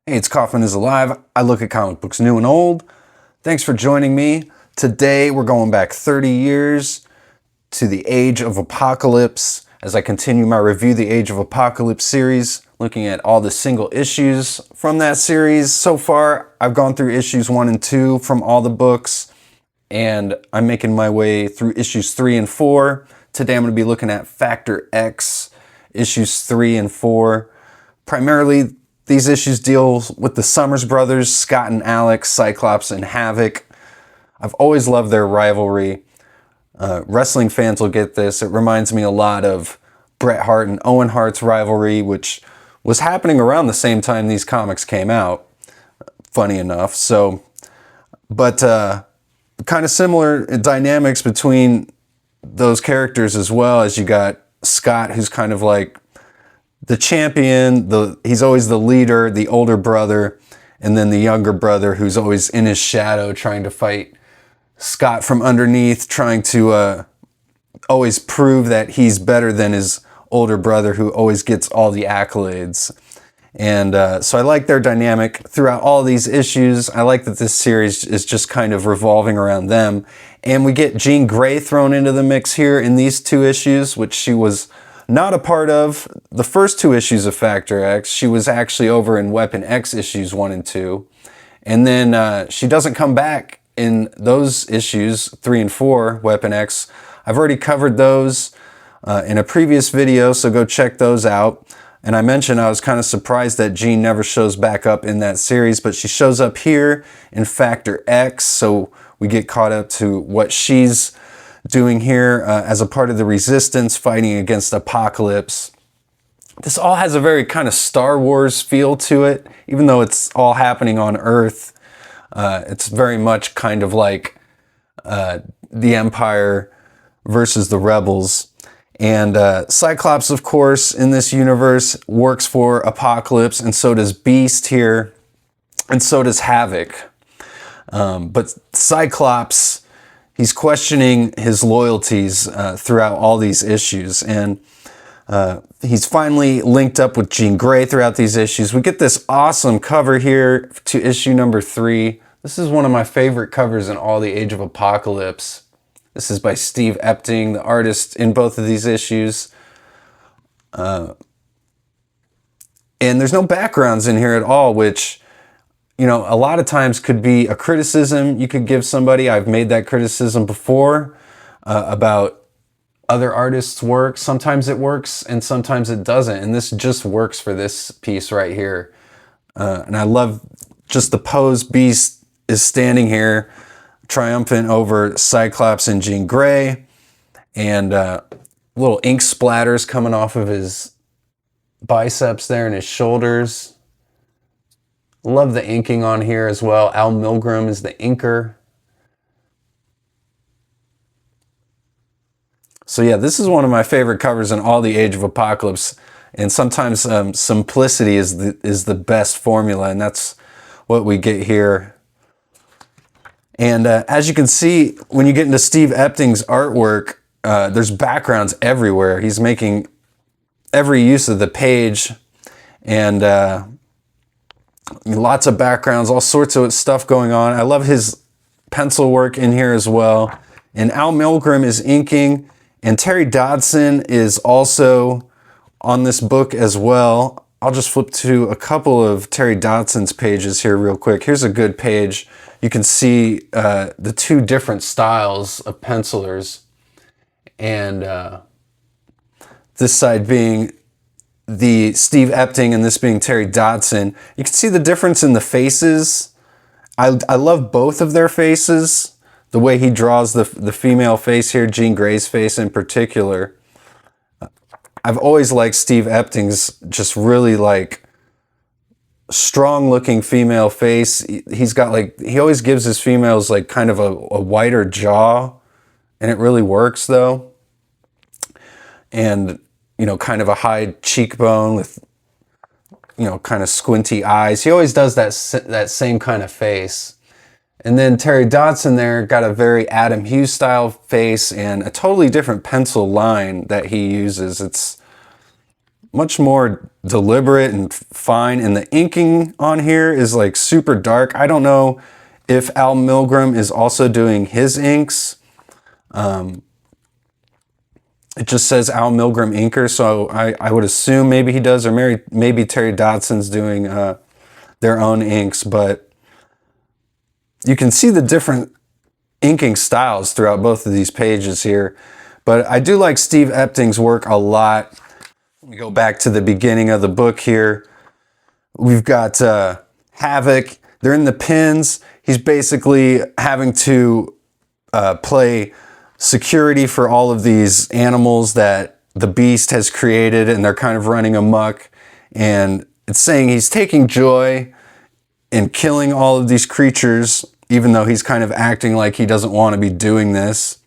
Hey, it's Kaufman is Alive. I look at comic books new and old. Thanks for joining me. Today we're going back 30 years to the Age of Apocalypse as I continue my review the Age of Apocalypse series, looking at all the single issues from that series. So far, I've gone through issues 1 and 2 from all the books, and I'm making my way through issues 3 and 4. Today I'm going to be looking at Factor X, issues 3 and 4. Primarily, these issues deal with the Summers brothers, Scott and Alex, Cyclops and Havoc. I've always loved their rivalry. Wrestling fans will get this. It reminds me a lot of Bret Hart and Owen Hart's rivalry, which was happening around the same time these comics came out, funny enough. But kind of similar dynamics between those characters as well, as you got Scott, who's kind of like the champion, he's always the leader, the older brother, and then the younger brother who's always in his shadow trying to fight Scott from underneath, trying to always prove that he's better than his older brother who always gets all the accolades. And so I like their dynamic throughout all these issues. I like that this series is just kind of revolving around them. And we get Jean Grey thrown into the mix here in these two issues, which she was not a part of the first two issues of Factor X. She was actually over in Weapon X issues 1 and 2. And then she doesn't come back in those issues 3 and 4, Weapon X. I've already covered those in a previous video, so go check those out. And I mentioned I was kind of surprised that Jean never shows back up in that series, but she shows up here in Factor X, so we get caught up to what she's doing here as a part of the Resistance fighting against Apocalypse. This all has a very kind of Star Wars feel to it, even though it's all happening on Earth. It's very much kind of like the Empire versus the Rebels. And Cyclops, of course, in this universe works for Apocalypse, and so does Beast here, and so does Havoc. But Cyclops, he's questioning his loyalties throughout all these issues, and he's finally linked up with Jean Grey throughout these issues. We get this awesome cover here to issue number 3. This is one of my favorite covers in all the Age of Apocalypse. This is by Steve Epting, the artist in both of these issues. And there's no backgrounds in here at all, which, you know, a lot of times could be a criticism you could give somebody. I've made that criticism before about other artists' work. Sometimes it works and sometimes it doesn't. And this just works for this piece right here. And I love just the pose Beast is standing here, triumphant over Cyclops and Jean Grey. And little ink splatters coming off of his biceps there and his shoulders. Love the inking on here as well. Al Milgrom is the inker. So yeah, this is one of my favorite covers in all the Age of Apocalypse. And sometimes simplicity is the best formula, and that's what we get here. And as you can see, when you get into Steve Epting's artwork, there's backgrounds everywhere. He's making every use of the page, and lots of backgrounds, all sorts of stuff going on. I love his pencil work in here as well. And Al Milgrom is inking, and Terry Dodson is also on this book as well. I'll just flip to a couple of Terry Dodson's pages here real quick. Here's a good page. You can see the two different styles of pencilers, and this side being the Steve Epting and this being Terry Dodson. You can see the difference in the faces. I love both of their faces. The way he draws the female face here, Jean Grey's face in particular. I've always liked Steve Epting's just really like strong looking female face. He's got like, he always gives his females like kind of a wider jaw, and it really works though. And, you know, kind of a high cheekbone with, you know, kind of squinty eyes. He always does that same kind of face. And then Terry Dodson there got a very Adam Hughes style face and a totally different pencil line that he uses. It's much more deliberate and fine. And the inking on here is like super dark. I don't know if Al Milgrom is also doing his inks. It just says Al Milgrom inker, so I would assume maybe he does, or maybe Terry Dodson's doing their own inks, but you can see the different inking styles throughout both of these pages here. But I do like Steve Epting's work a lot. Let me go back to the beginning of the book here. We've got Havoc. They're in the pens. He's basically having to play security for all of these animals that the Beast has created, and they're kind of running amok. And it's saying he's taking joy in killing all of these creatures, even though he's kind of acting like he doesn't want to be doing this.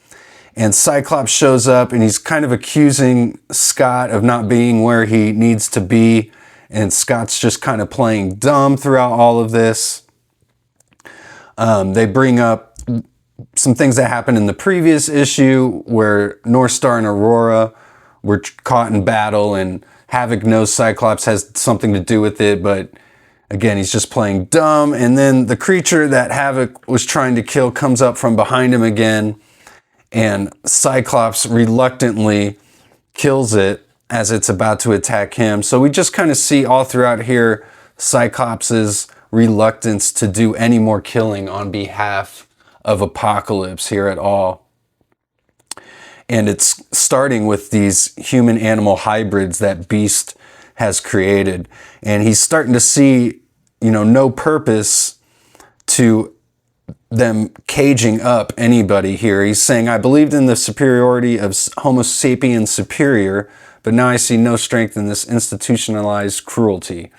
And Cyclops shows up, and he's kind of accusing Scott of not being where he needs to be. And Scott's just kind of playing dumb throughout all of this. They bring up some things that happened in the previous issue where North Star and Aurora were caught in battle, and Havoc knows Cyclops has something to do with it, but again, he's just playing dumb. And then the creature that Havoc was trying to kill comes up from behind him again, and Cyclops reluctantly kills it as it's about to attack him. So we just kind of see all throughout here Cyclops's reluctance to do any more killing on behalf of Apocalypse here at all. And it's starting with these human-animal hybrids that Beast has created. And he's starting to see, no purpose to them caging up anybody here. He's saying, I believed in the superiority of Homo sapiens superior, but now I see no strength in this institutionalized cruelty.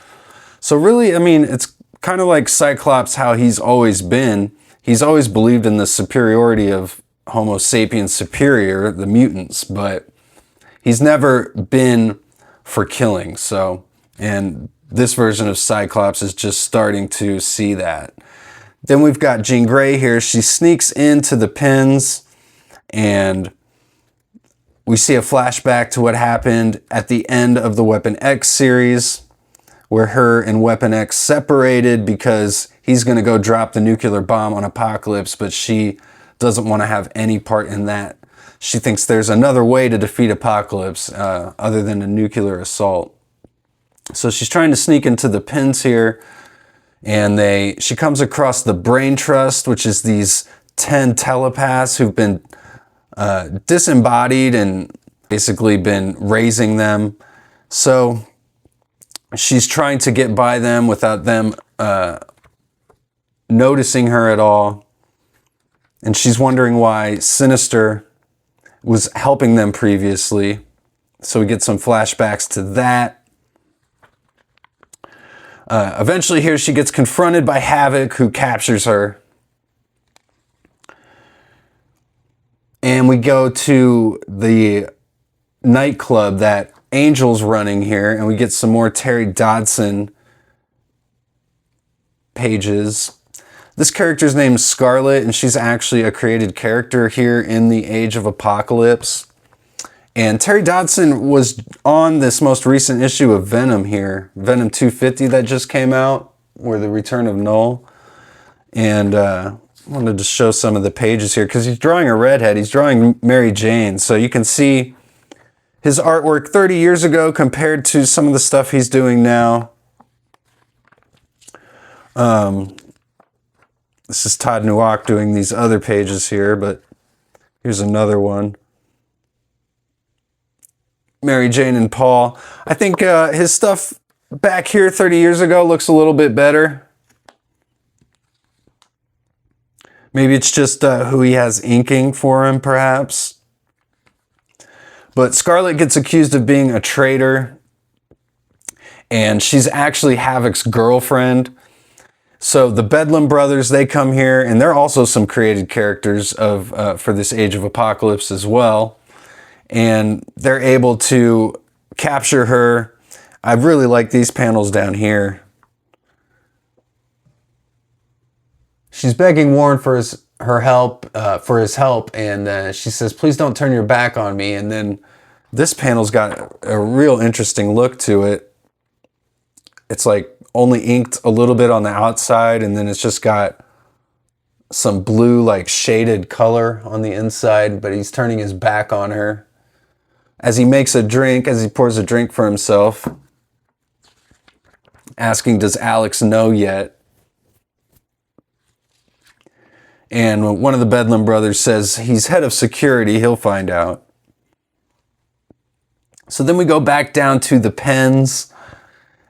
So really, it's kind of like Cyclops, how he's always been. He's always believed in the superiority of Homo sapiens superior, the mutants, but he's never been for killing. So, and this version of Cyclops is just starting to see that. Then we've got Jean Grey here. She sneaks into the pens, and we see a flashback to what happened at the end of the Weapon X series, where her and Weapon X separated because he's going to go drop the nuclear bomb on Apocalypse, but she doesn't want to have any part in that. She thinks there's another way to defeat Apocalypse other than a nuclear assault. So she's trying to sneak into the pens here, and she comes across the Brain Trust, which is these 10 telepaths who've been disembodied and basically been raising them. So she's trying to get by them without them noticing her at all. And she's wondering why Sinister was helping them previously. So we get some flashbacks to that. Eventually here she gets confronted by Havoc, who captures her. And we go to the nightclub that Angel's running here, and we get some more Terry Dodson pages. This character's name is Scarlet, and she's actually a created character here in the Age of Apocalypse. And Terry Dodson was on this most recent issue of Venom here, Venom 250 that just came out, or The Return of Null. And I wanted to show some of the pages here, because he's drawing a redhead. He's drawing Mary Jane. So you can see his artwork 30 years ago compared to some of the stuff he's doing now. This is Todd Nowak doing these other pages here, but here's another one. Mary Jane and Paul. I think his stuff back here 30 years ago looks a little bit better. Maybe it's just who he has inking for him, perhaps. But Scarlet gets accused of being a traitor, and she's actually Havoc's girlfriend. So the Bedlam brothers, they come here, and they're also some created characters for this Age of Apocalypse as well. And they're able to capture her. I really like these panels down here. She's begging Warren for his help, and she says, "Please don't turn your back on me." And then This panel's got a real interesting look to it. It's like only inked a little bit on the outside, and then it's just got some blue, like shaded color on the inside, but he's turning his back on her as he makes a drink, as he pours a drink for himself, asking, does Alex know yet? And one of the Bedlam brothers says, he's head of security, he'll find out. So then we go back down to the pens,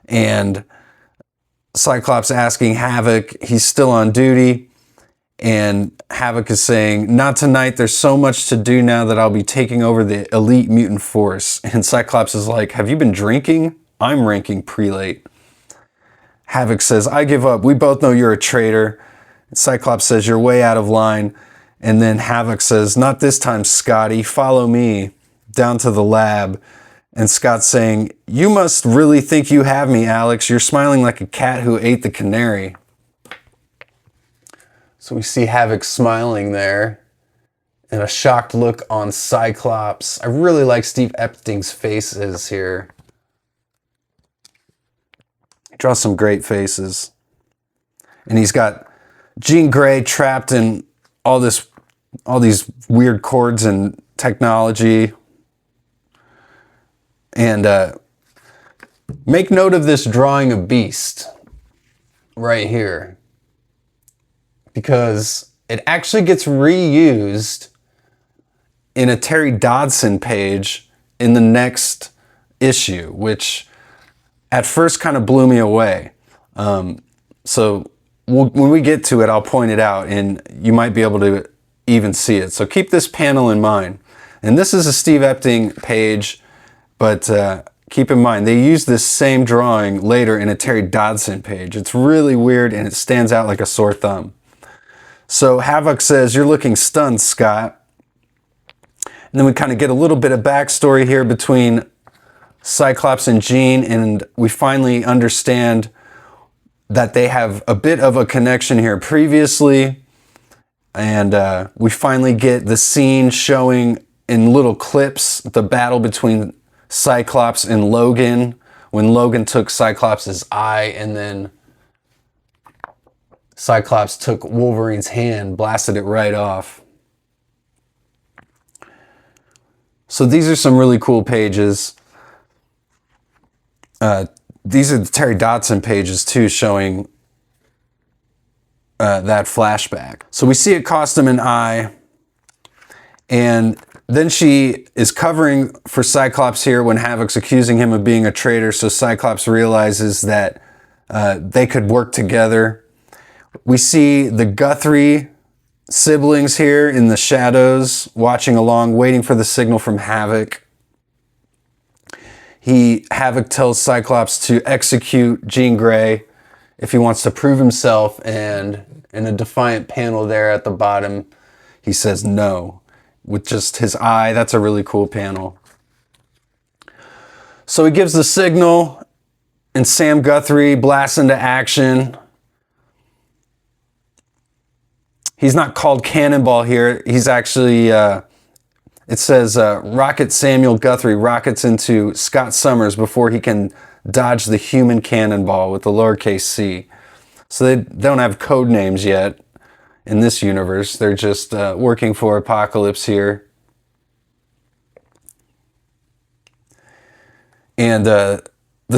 and Cyclops asking Havoc, he's still on duty, and Havoc is saying, not tonight, there's so much to do now that I'll be taking over the elite mutant force. And Cyclops is like, have you been drinking? I'm ranking prelate. Havoc says, I give up, we both know you're a traitor. And Cyclops says, you're way out of line. And then Havoc says, not this time, Scotty, follow me down to the lab. And Scott's saying, you must really think you have me, Alex. You're smiling like a cat who ate the canary. So we see Havoc smiling there, and a shocked look on Cyclops. I really like Steve Epting's faces here. He draws some great faces. And he's got Jean Grey trapped in all these weird chords and technology. And make note of this drawing of Beast right here, because it actually gets reused in a Terry Dodson page in the next issue, which at first kind of blew me away. So when we get to it, I'll point it out, and you might be able to even see it. So keep this panel in mind. And this is a Steve Epting page, but keep in mind, they use this same drawing later in a Terry Dodson page. It's really weird, and it stands out like a sore thumb. So Havoc says, you're looking stunned, Scott. And then we kind of get a little bit of backstory here between Cyclops and Jean, and we finally understand that they have a bit of a connection here previously. And we finally get the scene showing in little clips the battle between Cyclops and Logan, when Logan took Cyclops' eye, and then Cyclops took Wolverine's hand, blasted it right off. So these are some really cool pages. These are the Terry Dodson pages too, showing that flashback. So we see it cost him an eye, and then she is covering for Cyclops here when Havoc's accusing him of being a traitor, so Cyclops realizes that they could work together. We see the Guthrie siblings here in the shadows, watching along, waiting for the signal from Havoc. Havoc tells Cyclops to execute Jean Grey if he wants to prove himself, and in a defiant panel there at the bottom, he says no, with just his eye. That's a really cool panel. So he gives the signal, and Sam Guthrie blasts into action. He's not called Cannonball here. He's actually, it says Rocket Samuel Guthrie rockets into Scott Summers before he can dodge the human cannonball with the lowercase c. So they don't have code names yet in this universe. They're just working for Apocalypse here. And the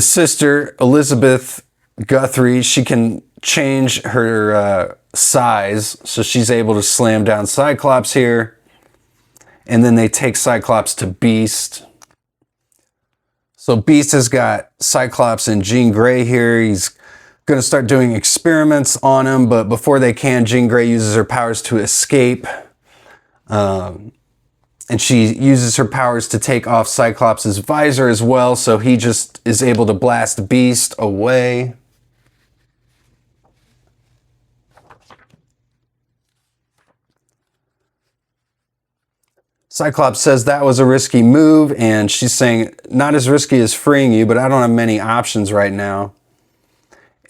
sister, Elizabeth Guthrie, she can change her size, so she's able to slam down Cyclops here. And then they take Cyclops to Beast. So Beast has got Cyclops and Jean Grey here. He's going to start doing experiments on him, but before they can, Jean Grey uses her powers to escape. And she uses her powers to take off Cyclops' visor as well, so he just is able to blast Beast away. Cyclops says that was a risky move, and she's saying, not as risky as freeing you, but I don't have many options right now.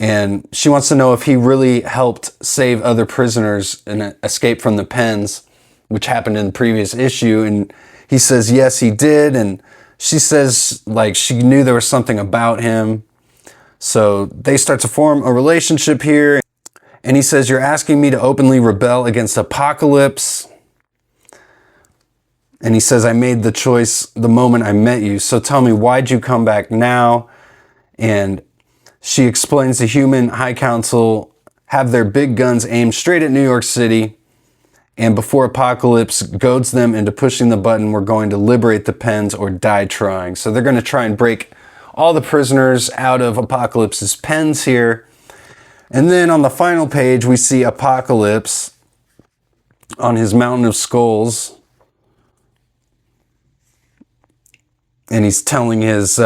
And she wants to know if he really helped save other prisoners and escape from the pens, which happened in the previous issue. And he says, yes, he did. And she says like she knew there was something about him. So they start to form a relationship here. And he says, "You're asking me to openly rebel against Apocalypse." And he says, "I made the choice the moment I met you. So tell me, why'd you come back now?" And she explains the Human High Council have their big guns aimed straight at New York City. And before Apocalypse goads them into pushing the button, we're going to liberate the pens or die trying. So they're going to try and break all the prisoners out of Apocalypse's pens here. And then on the final page, we see Apocalypse on his Mountain of Skulls. And he's telling his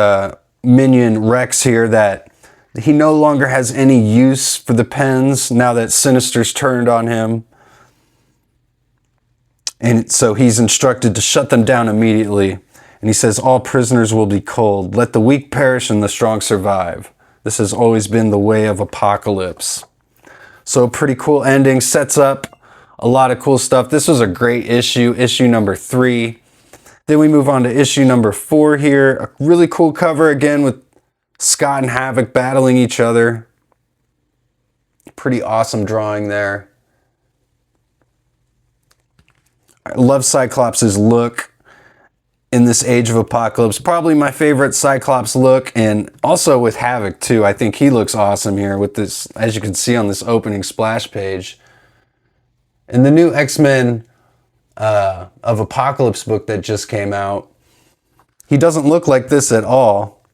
minion Rex here that he no longer has any use for the pens now that Sinister's turned on him. And so he's instructed to shut them down immediately. And he says, "All prisoners will be cold. Let the weak perish and the strong survive. This has always been the way of Apocalypse." So a pretty cool ending, sets up a lot of cool stuff. This was a great issue, issue number 3. Then we move on to issue number 4 here. A really cool cover again with Scott and Havoc battling each other. Pretty awesome drawing there. I love Cyclops' look in this Age of Apocalypse. Probably my favorite Cyclops look, and also with Havoc too. I think he looks awesome here with this, as you can see on this opening splash page. And the new X-Men of Apocalypse book that just came out, he doesn't look like this at all.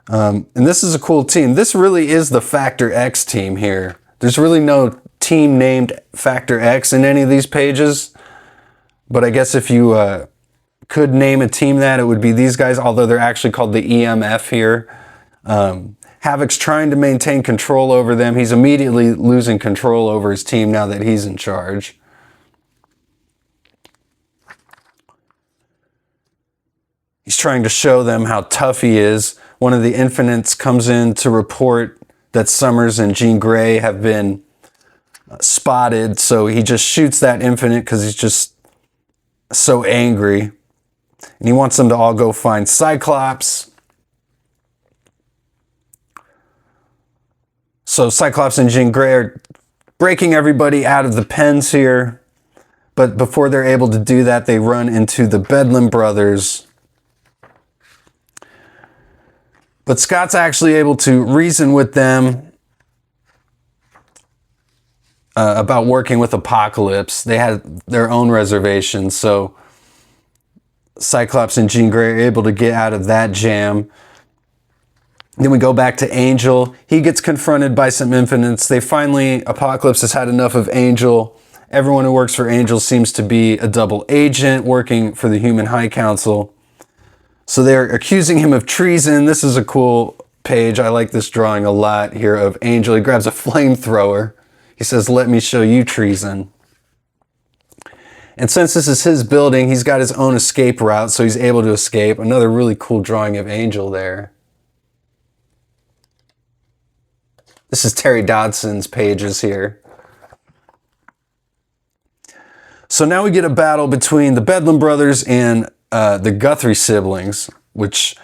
And this is a cool team. This really is the Factor X team here. There's really no team named Factor X in any of these pages. But I guess if you could name a team that, it would be these guys, although they're actually called the EMF here. Havoc's trying to maintain control over them. He's immediately losing control over his team now that he's in charge. He's trying to show them how tough he is. One of the Infinites comes in to report that Summers and Jean Grey have been spotted. So he just shoots that Infinite because he's just so angry. And he wants them to all go find Cyclops. So Cyclops and Jean Grey are breaking everybody out of the pens here. But before they're able to do that, they run into the Bedlam brothers. But Scott's actually able to reason with them about working with Apocalypse. They had their own reservations, so Cyclops and Jean Grey are able to get out of that jam. Then we go back to Angel. He gets confronted by some Infinites. Apocalypse has had enough of Angel. Everyone who works for Angel seems to be a double agent working for the Human High Council. So they're accusing him of treason. This is a cool page. I like this drawing a lot here of Angel. He grabs a flamethrower. He says, "Let me show you treason." And since this is his building, he's got his own escape route, so he's able to escape. Another really cool drawing of Angel there. This is Terry Dodson's pages here. So now we get a battle between the Bedlam brothers and the Guthrie siblings, which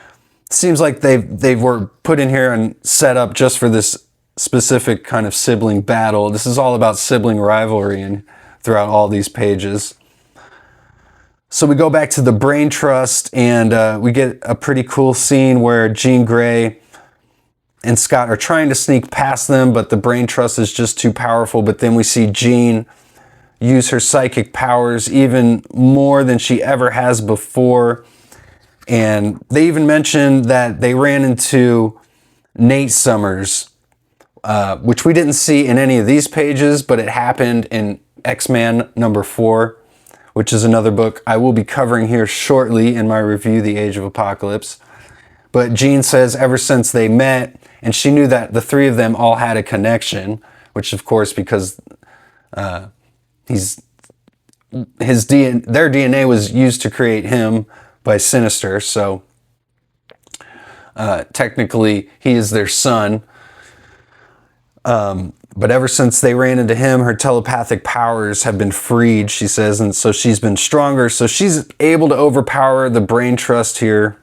seems like they were put in here and set up just for this specific kind of sibling battle. This is all about sibling rivalry and throughout all these pages. So we go back to the Brain Trust, and we get a pretty cool scene where Jean Grey and Scott are trying to sneak past them, but the Brain Trust is just too powerful. But then we see Jean use her psychic powers even more than she ever has before. And they even mentioned that they ran into Nate Summers, which we didn't see in any of these pages, but it happened in X-Men number 4, which is another book I will be covering here shortly in my review, The Age of Apocalypse. But Jean says ever since they met, and she knew that the three of them all had a connection, which of course, because their DNA was used to create him by Sinister, so technically he is their son. But ever since they ran into him, her telepathic powers have been freed, she says, and so she's been stronger. So she's able to overpower the Brain Trust here.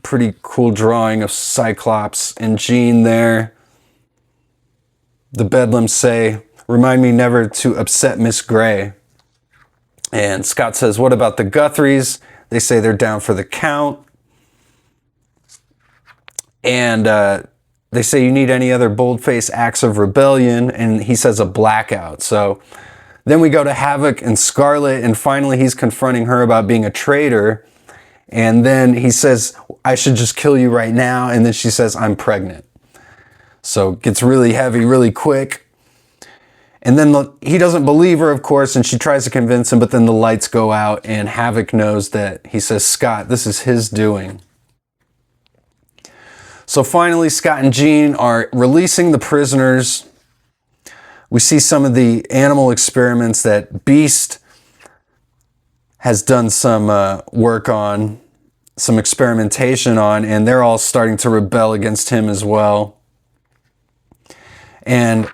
Pretty cool drawing of Cyclops and Jean there. The Bedlams say, "Remind me never to upset Miss Gray." And Scott says, "What about the Guthries?" They say they're down for the count. And they say, "You need any other bold-faced acts of rebellion?" And he says a blackout. So then we go to Havoc and Scarlet, and finally he's confronting her about being a traitor. And then he says, "I should just kill you right now." And then she says, "I'm pregnant." So it gets really heavy really quick. And then he doesn't believe her, of course, and she tries to convince him, but then the lights go out and Havoc knows that he says, "Scott, this is his doing." So finally, Scott and Jean are releasing the prisoners. We see some of the animal experiments that Beast has done some work on, some experimentation on, and they're all starting to rebel against him as well. And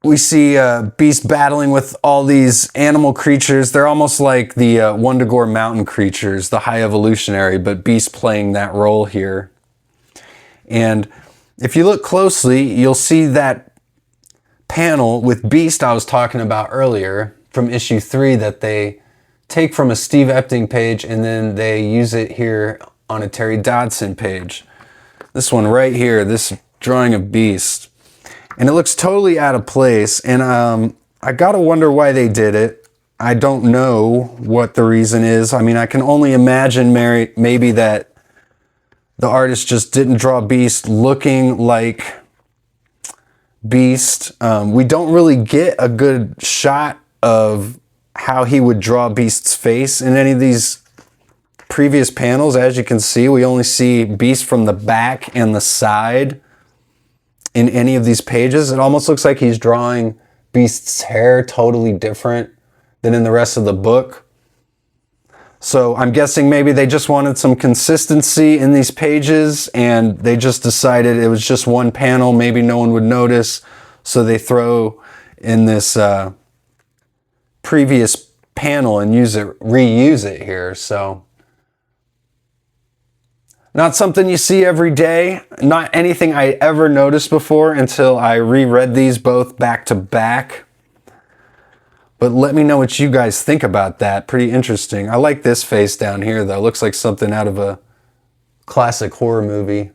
we see Beast battling with all these animal creatures. They're almost like the Wundagore mountain creatures, the high evolutionary, but Beast playing that role here. And if you look closely, you'll see that panel with Beast I was talking about earlier from issue 3 that they take from a Steve Epting page and then they use it here on a Terry Dodson page. This one right here, this drawing of Beast. And it looks totally out of place, and I gotta wonder why they did it. I don't know what the reason is. I mean, I can only imagine maybe that the artist just didn't draw Beast looking like Beast. We don't really get a good shot of how he would draw Beast's face in any of these previous panels. As you can see, we only see Beast from the back and the side in any of these pages. It almost looks like he's drawing Beast's hair totally different than in the rest of the book. So I'm guessing maybe they just wanted some consistency in these pages and they just decided it was just one panel, maybe no one would notice, so they throw in this previous panel and reuse it here. So not something you see every day, not anything I ever noticed before until I reread these both back to back. But let me know what you guys think about that. Pretty interesting. I like this face down here though. Looks like something out of a classic horror movie.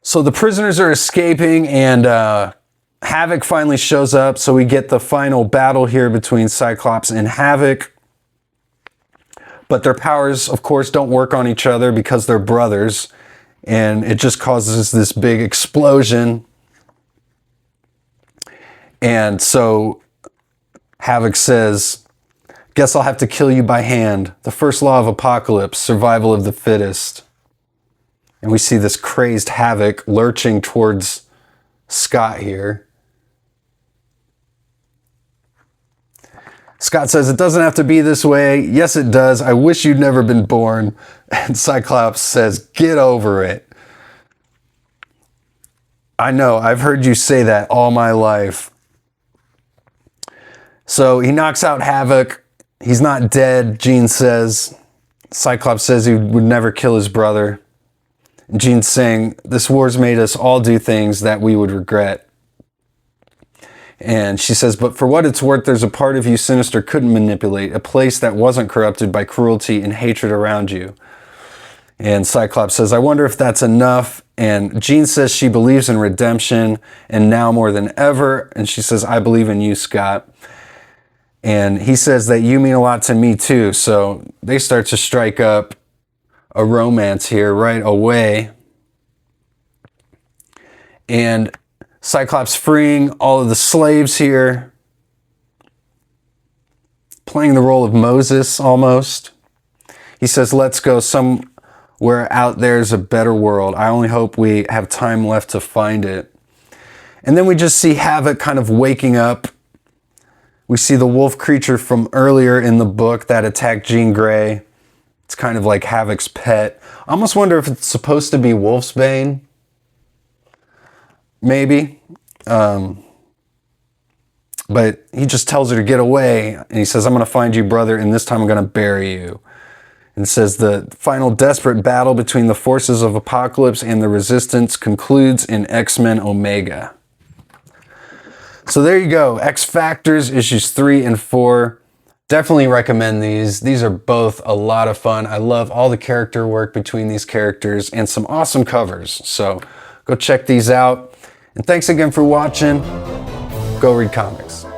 So the prisoners are escaping and Havoc finally shows up. So we get the final battle here between Cyclops and Havoc. But their powers, of course, don't work on each other because they're brothers. And it just causes this big explosion. And so Havoc says, "Guess I'll have to kill you by hand. The first law of Apocalypse, survival of the fittest." And we see this crazed Havoc lurching towards Scott here. Scott says, "It doesn't have to be this way." "Yes, it does. I wish you'd never been born." And Cyclops says, "Get over it." "I know, I've heard you say that all my life." So he knocks out Havoc. He's not dead, Jean says. Cyclops says he would never kill his brother. Jean's saying, "This war's made us all do things that we would regret." And she says, "But for what it's worth, there's a part of you Sinister couldn't manipulate, a place that wasn't corrupted by cruelty and hatred around you." And Cyclops says, "I wonder if that's enough." And Jean says she believes in redemption, and now more than ever. And she says, "I believe in you, Scott." And he says that you mean a lot to me too. So they start to strike up a romance here right away. And Cyclops freeing all of the slaves here, playing the role of Moses almost. He says, "Let's go somewhere out there's a better world. I only hope we have time left to find it." And then we just see Havoc kind of waking up. We see the wolf creature from earlier in the book that attacked Jean Grey. It's kind of like Havoc's pet. I almost wonder if it's supposed to be Wolfsbane. Maybe. But he just tells her to get away, and he says, I'm going to find you, brother, and this time I'm going to bury you. And says the final desperate battle between the forces of Apocalypse and the Resistance concludes in X-Men Omega. So there you go, X Factors issues 3 and 4. Definitely recommend these. These are both a lot of fun. I love all the character work between these characters and some awesome covers. So go check these out. And thanks again for watching. Go read comics.